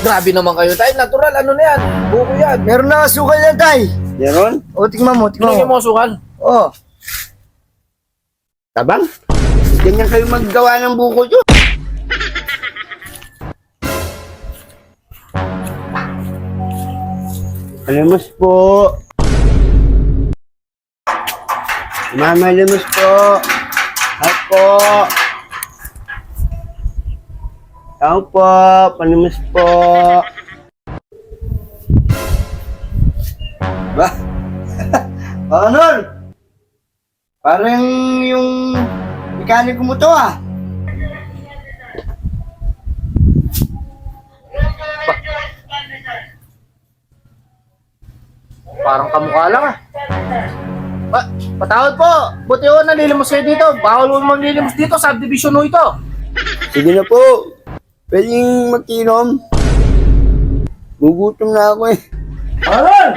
Grabe naman kayo, tay. Natural, ano na yan? Buko yan. Meron na asukal yan, tay. Meron? O, tingnan mo, tingnan Pinagyan mo. mo sukal. Oh. Tabang? Ganyan kayo maggawa ng buko dyan. Alimos po. Mama, alimos po. Ako. Tao po. Panimus po. Ba? Ano? Parang yung mekaniko mo to, ah. Parang kamukha lang ah. Patawad po. Buti ko nalilimos kayo dito. Bawal mo maglilimos dito. Subdivision mo ito. Sige na po. Pwedeng magkinom. Gugutom na ako eh. Aron!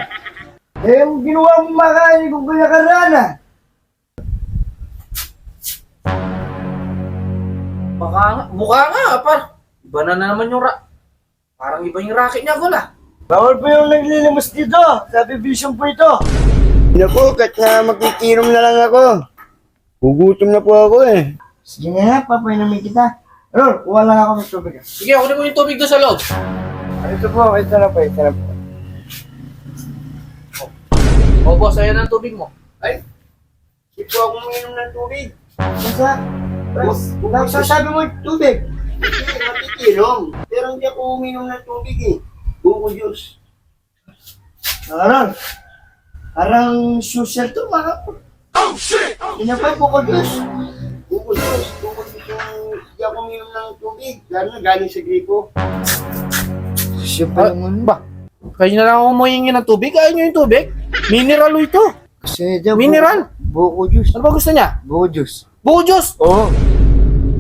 Eh, yung ginawa mong makain kung kaya karana. Mukha nga, par. Iba na naman yung parang iba yung racket niya, gula. Bawal po yung naglilimos dito. Sabi vision po ito. Sige na po, kahit na magkikinom na lang ako. Gugutom na po ako eh. Sige nga, papainumin kita. Aron, kuha lang ako ng tubig. Sige, kunin mo yung tubig doon sa loob. Ito po, ito na po, ito na po. O, boss, ayan ang tubig mo. Ay, hindi po ako uminom ng tubig. Basta, nagsasabi mo yung tubig. Hindi, makikinom. Pero hindi ako uminom ng tubig eh. Buko juice. Aron, parang social to, mga po. Oh shit! Hindi pa po ko Diyos. Buko juice. Buko juice yung hindi ako uminom ng tubig. Lalo na galing sa gripo. Siya pa yung ano. Ba, kayo na lang umuhingi ng tubig. Ayaw nyo yung tubig. Mineral o ito. Kasi dyan, Mineral? Buko juice. Ano ba gusto niya? Buko juice. Buko juice. Oo.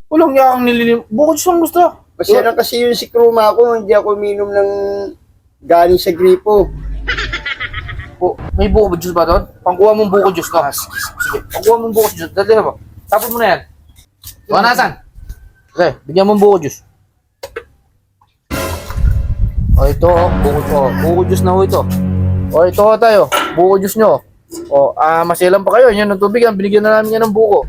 Walang niya akong nililim. Buko juice ang gusto. Masaya kasi yung si Kruma ko, hindi ako uminom ng galing sa gripo. May buko juice ba doon? Pangkuha mong buko juice ka. Sige, pangkuha mong buko juice. Dali mo. Tapos mo na yan. Mga nasan? Okay, bigyan mong buko juice. O ito, buko juice na ho ito. O ito tayo, buko juice nyo. O, masilang pa kayo. Yan ang tubig. Binigyan na namin yan ng buko.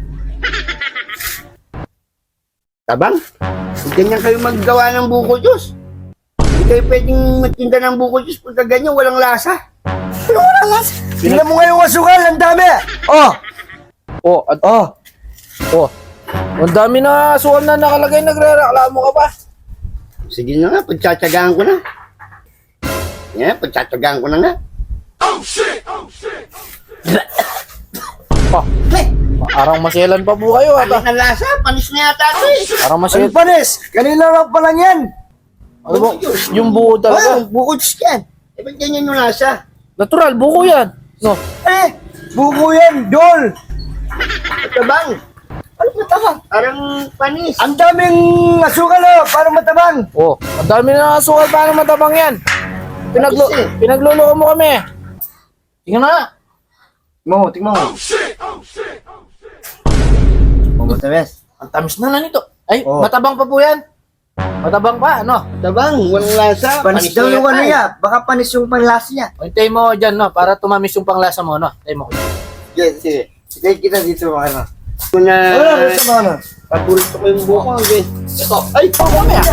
Tabang? Ganyan kayo maggawa ng buko juice. Hindi kayo pwedeng magtinda ng buko juice pagka ganyan, walang lasa. Ano wala lasa? Tingnan mo nga yung asukal, ang dami. Oh. Oh. Ang dami na suwan na nakalagay. Nagre-reklamo ka pa. Sige na nga, pagtsatsagaan ko na. Yan, pagtsatsagaan ko na nga. Pa. Parang maselan pa po kayo ata. Ang lasa, panis na yata ito eh. Parang Ano maselan. panis? Kanina lang pa lang yan. Ano ba? Yung buko talaga. Buko juice yan. Eh, ba't ganyan yung lasa? Natural, buko yan. No. Eh, buko yan, Dol. Tabang. Ano ba tabang? Parang panis. Ang daming asukal, oh, para matabang. Oh, ang dami na asukal para matabang yan. Pinagluloko mo kami. Tingnan na. Tingnan mo. Matamis. Ang tamis na nito. Ay, Oh. matabang pa po yan. Matabang pa, ano? Tabang, walang lasa. Panis daw na yung yata ano eh. niya. Baka panis yung panlasa niya. Hintay mo dyan, no? Para tumamis yung panglasa mo, no? Hintay mo. Sige. Sige kita dito, mga ano. Ito na, Wala, sa mga ano. paborito ko yung buko. Okay. Ito. Ay, pako na yan.